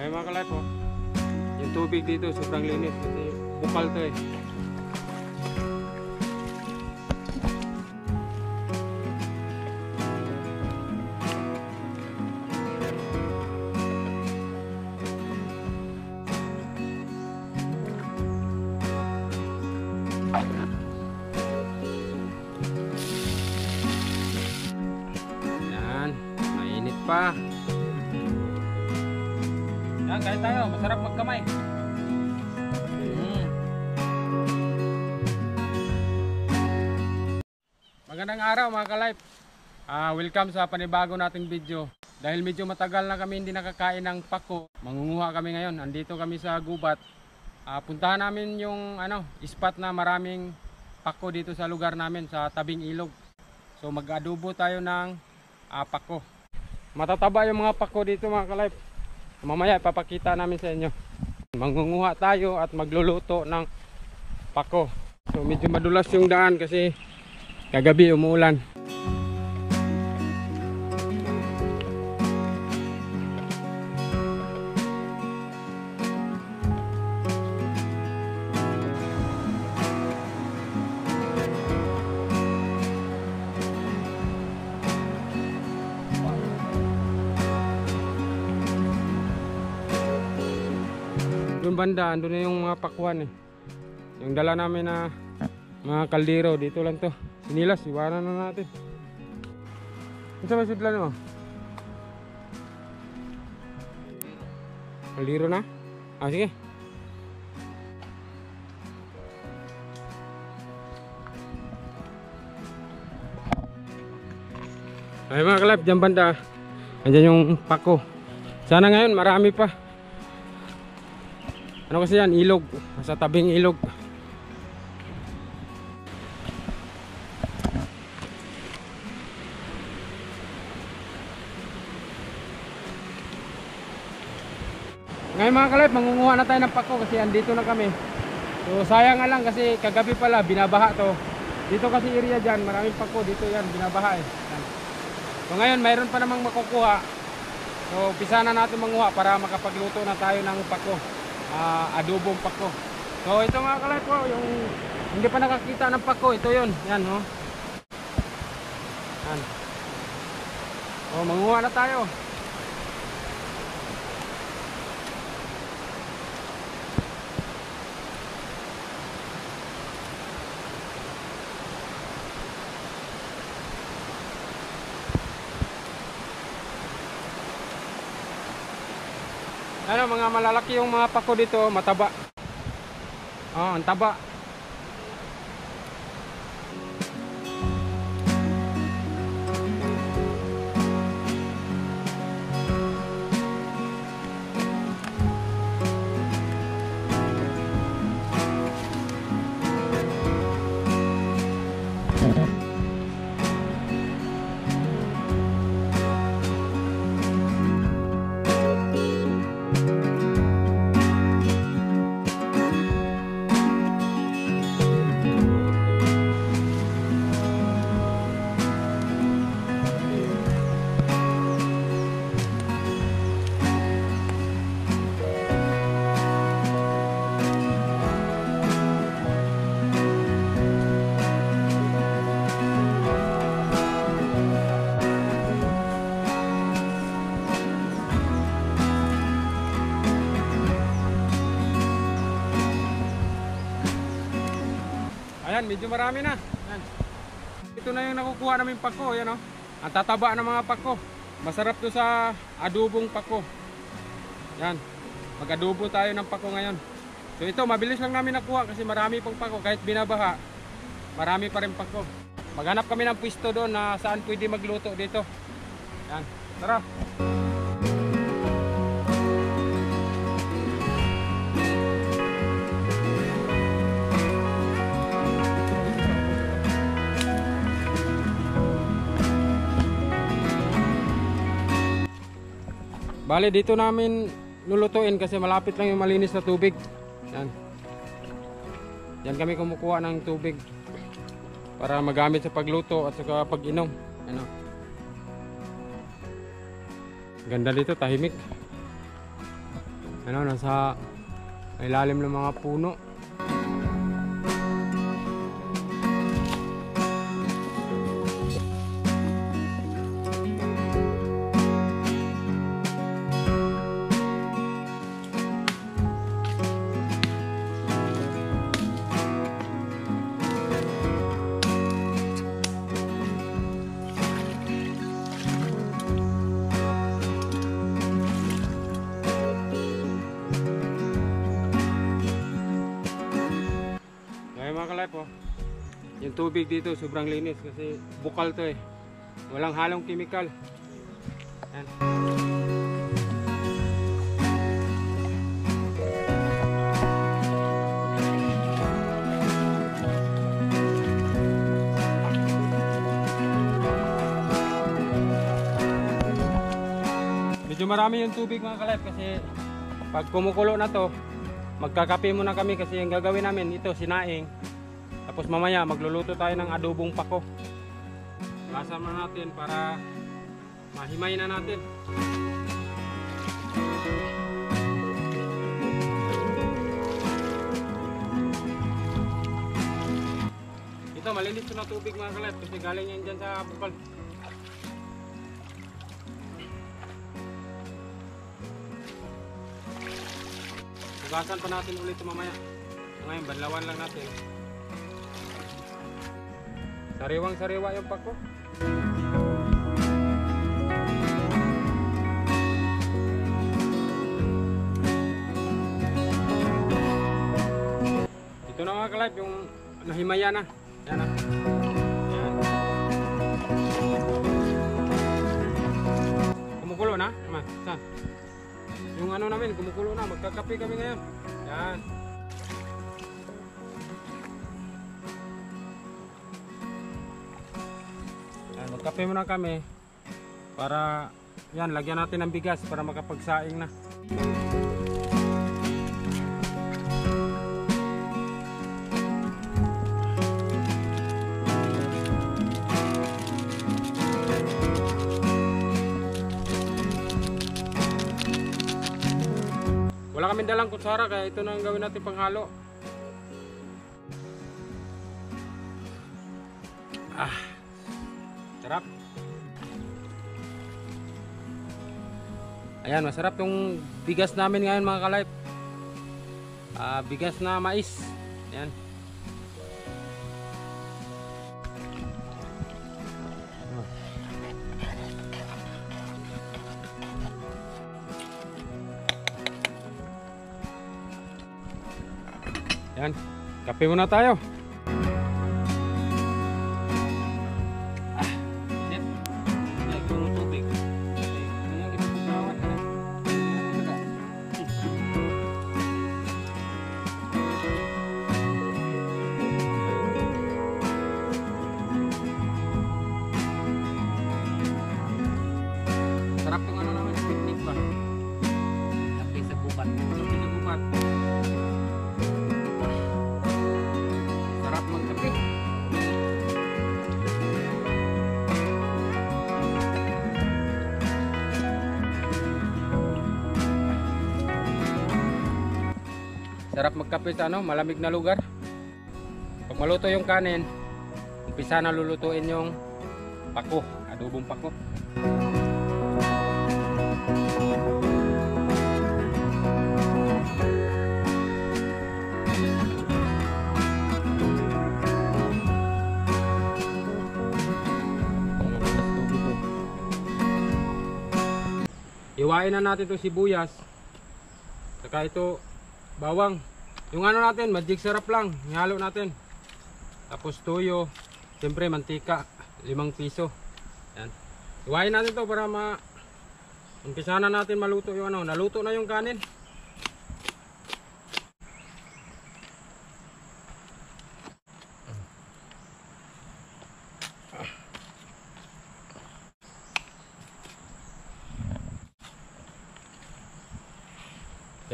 Ay mga kalay po, yung tubig dito sobrang linis kasi bukal to eh. Yan, mainit pa. Yan, kain tayo. Masarap magkamay. Magandang araw mga ka-life. Welcome sa panibago nating video. Dahil medyo matagal na kami hindi nakakain ng pako, mangunguha kami ngayon. Andito kami sa gubat. Puntahan namin yung spot na maraming pako dito sa lugar namin, sa tabing ilog. So mag-adobo tayo ng pako. Matataba yung mga pako dito mga ka-life. Mamaya ipapakita namin sa inyo. Mangunguha tayo at magluluto ng pako. So medyo madulas yung daan kasi kagabi umuulan. Doon banda, andun na yung mga pakwan eh. Yung dala namin na mga kaldero, dito lang to. Sinilas, iwanan na natin. Ano sa masudlan mo? Kaldero na? Sige. Ay mga kalap, dyan banda. Andyan yung pako. Sana ngayon marami pa. Ano kasi yan? Ilog. Sa tabing ilog. Ngayon mga kalip, mangunguha na tayo ng pako kasi andito na kami. So sayang nga lang kasi kagabi pala binabaha to. Dito kasi area dyan, maraming pako. Dito yan, binabaha eh. So ngayon, mayroon pa namang makukuha. So umpisa na natin manguha para makapagluto na tayo ng pako. Adobong pako. So ito mga kalay po, yung hindi pa nakakita ng pako, ito yun. Yan no. Yan. So manguha na tayo. Ano, mga malalaki yung mga pako dito, mataba. Ang taba. Ayan, medyo marami na. Ayan. Ito na yung nakukuha namin pako. Ayan, oh. Ang tataba ng mga pako. Masarap to sa adobong pako. Ayan. Mag-adobo tayo ng pako ngayon. So ito, mabilis lang namin nakuha kasi marami pang pako. Kahit binabaha, marami pa rin pako. Maghanap kami ng pwesto doon na saan pwede magluto dito. Ayan. Tara. Bale, dito namin lulutuin kasi malapit lang yung malinis na tubig. Yan. Yan kami kumukuha ng tubig para magamit sa pagluto at sa pag-inom. Ano. Ganda dito, tahimik. ano, nasa ilalim ng mga puno. Mga ka-life, oh. Yung tubig dito sobrang linis kasi bukal to eh. Walang halong chemical. Yan. Medyo marami yung tubig mga ka-life kasi pag kumukulo na to, magkakape muna kami kasi yung gagawin namin ito sinaing. Tapos mamaya magluluto tayo ng adobong pako. Kasama natin para mahimay na natin. Ito malinis na tubig mga ka-life kasi galing yan dyan sa bukal. Hugasan pa natin ulit mamaya. Ngayon banlawan lang natin. Sariwang sariwa yung pako. Ito na mga ka-life yung nahimaya na. Yan na. Yan. Kumukulo na? Saan? Yung ano namin, kumukulo na. Magkakape kami ngayon. Yan. Yan, magkape muna kami. Para, yan, lagyan natin ng bigas para makapagsaing na. Wala kaming dalang kutsara kaya ito na ang gawin natin panghalo. Sarap. Ayan, masarap yung bigas namin ngayon mga ka-life. Bigas na mais. Ayan. Yan, kape muna tayo. Sarap yung ano naman, picnic ba? Kape sa gubat. Kape sa gubat. Sarap magkape. Sarap magkape sa ano, malamig na lugar. Pag maluto yung kanin, umpisa na lulutuin yung pako, adobong pako. Iwain na natin ito sibuyas. Saka ito bawang. Yung ano natin, magic sarap lang. Ihalo natin. Tapos toyo. Siyempre mantika. 5 piso. Yan. Iwain natin ito para umpisa na natin maluto yung ano. Naluto na yung kanin.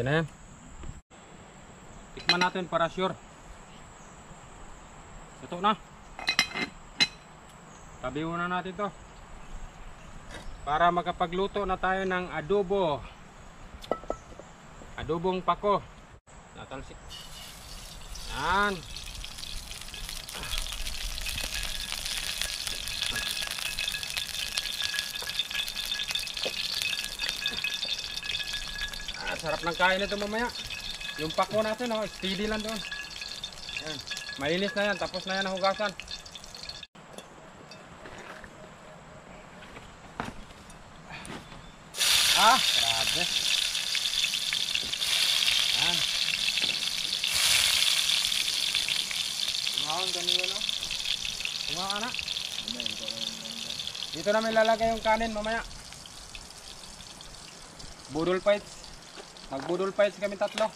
Yan na yan. Tikman natin para sure. Ito na. Tabihin na natin to. Para makapagluto na tayo ng adobo. adobong pako. Natalsik. Yan. Sarap ng kain nito mamaya. Yung pako natin, oh, steady lang doon. Yan. Malinis na yan, tapos na yan ang hugasan. Grabe. Yan. Tumahon kanina, no? Tumahon na. Dito namin lalagay yung kanin mamaya. Budol fights. Magbudol fights kami tatlo.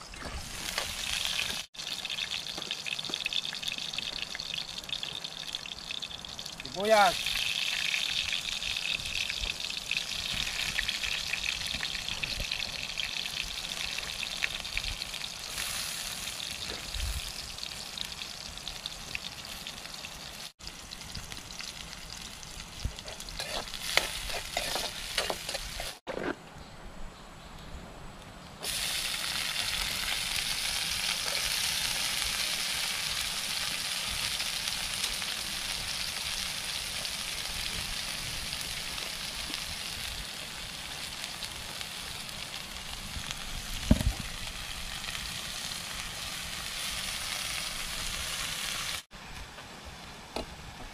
Sibuyas.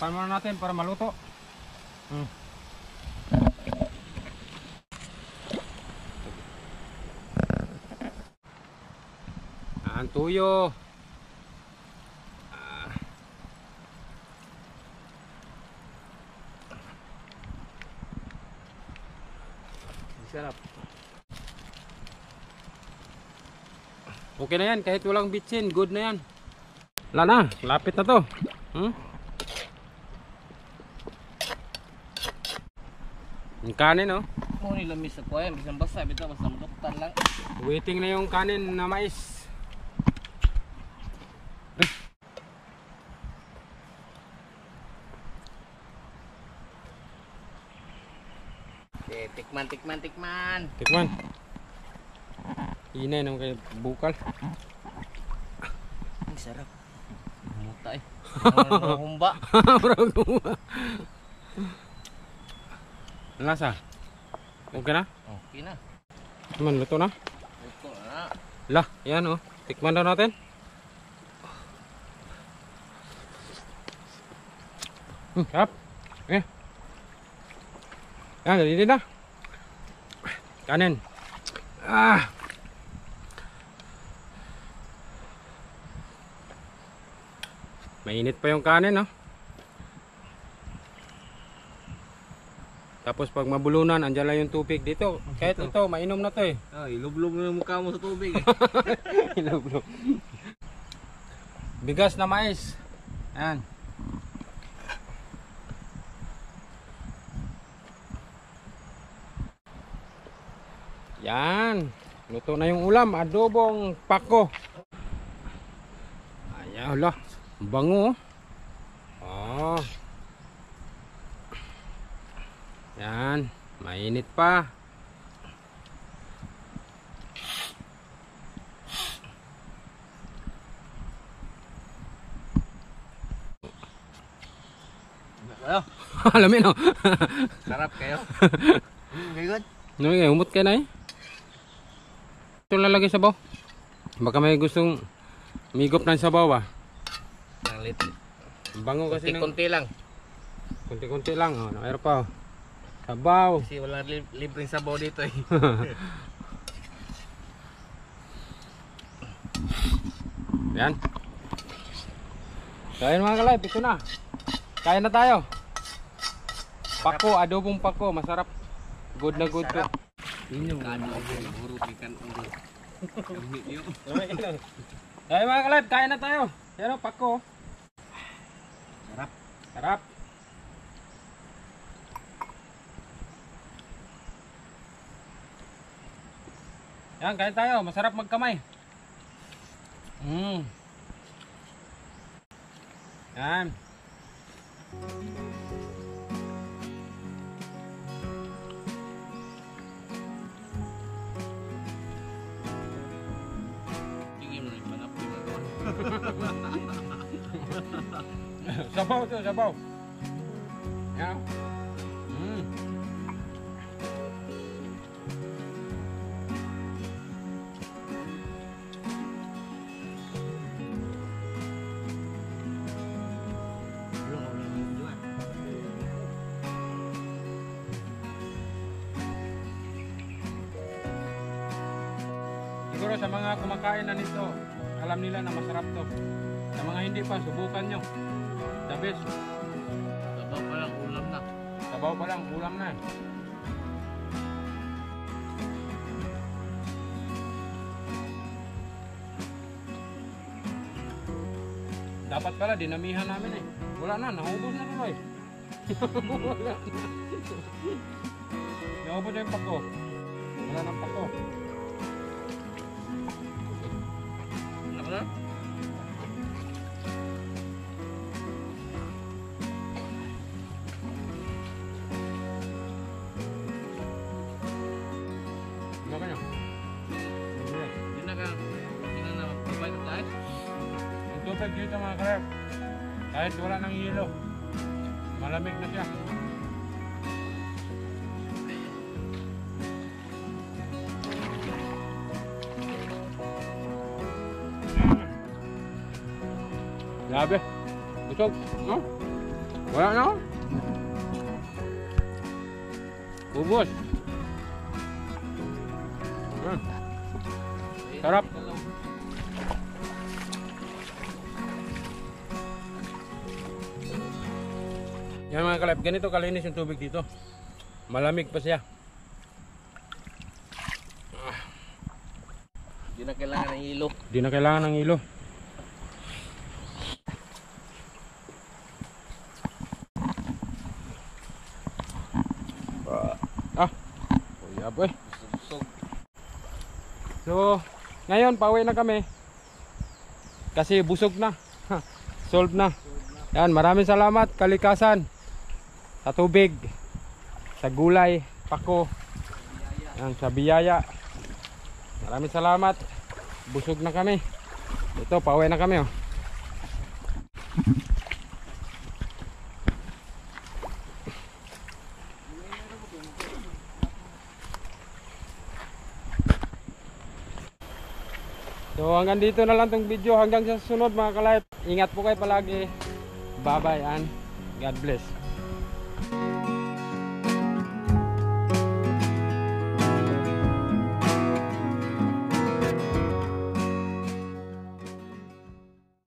Takpan muna natin para maluto. Ang tuyo. Sarap. Okay na yan, kahit walang bitsin, good na yan. Wala na, lapit na to. Yung kanin, oh. Mo ni lamis sa kuya, bisan basa bitaw basta maduktan lang. Waiting na yung kanin na mais. Okay, tikman. Tikman. Inay naman kayo bukal. Ang sarap. Muta eh. Humba. Ang lasa? Okay na? Okay na. Naman, luto na? Luto na. Lah, yan oh. Tikman daw natin. Sarap. Okay. Yan, dali na. Kanin. Mainit pa yung kanin, no? Tapos pag mabulunan, andyan lang yung tubig dito. Kahit ito, mainom na to eh. Ilublob mo yung mukha mo sa tubig eh. Ilublob. Bigas na mais. Ayan. Yan. Luto na yung ulam. Adobong pako. Ayan, hala. Bango. Oh. Yan. Mainit pa. Ayo. Alamin oh. Sarap kayo. Very good. Humot ka na eh. Ito lalagay sa baw. Baka may gustong migop ng sabaw ba? Ang lit. Bango kasi ng Kunti lang. kunti-kunti lang. Oh, mayroon pa. Sabaw. Kasi wala libreng sabaw dito eh. Yan. So ayun mga ka-live, ito na. Kain na tayo. Pako, adobong pako, masarap. Good na good to. Inyo kano buru ikan ulo. Kami yo. Ayun mga ka-live, kain na tayo. Yan o, pako. Sarap. Sarap. Yan, kain tayo. Masarap magkamay. Yan. Sabaw to, sabaw. Yan. Siguro sa mga kumakain na nito, alam nila na masarap to. Sa mga hindi pa, subukan nyo. The best. Sabaw pa lang ulam na. Sabaw pa lang, ulam na. Dapat pala, dinamihan namin eh. Wala na, naubos na ko eh. Wala na. Naubos na yung pako. Wala nang pako. Apa? Gimana nyo? Hindi na ka. Hindi na mapapay na tayo. Ang tubig dito mga karep, kahit wala ng hilo, malamig na siya. Grabe, busog, no? Wala na ako. Ubos. Sarap. Yan mga kalab, ganito kalinis yung tubig dito. Malamig pa siya. Hindi na kailangan ng ilo. Di na kailangan ng ilo. Uyab eh. Busog. So, ngayon pauwi na kami. Kasi busog na. Solve na. Yan, maraming salamat kalikasan. Sa tubig, sa gulay, pako, yan, sa biyaya. Maraming salamat. Busog na kami. Ito, pauwi na kami oh. So hanggang dito na lang tong video. Hanggang sa susunod mga ka-life. Ingat po kayo palagi. Bye bye and God bless.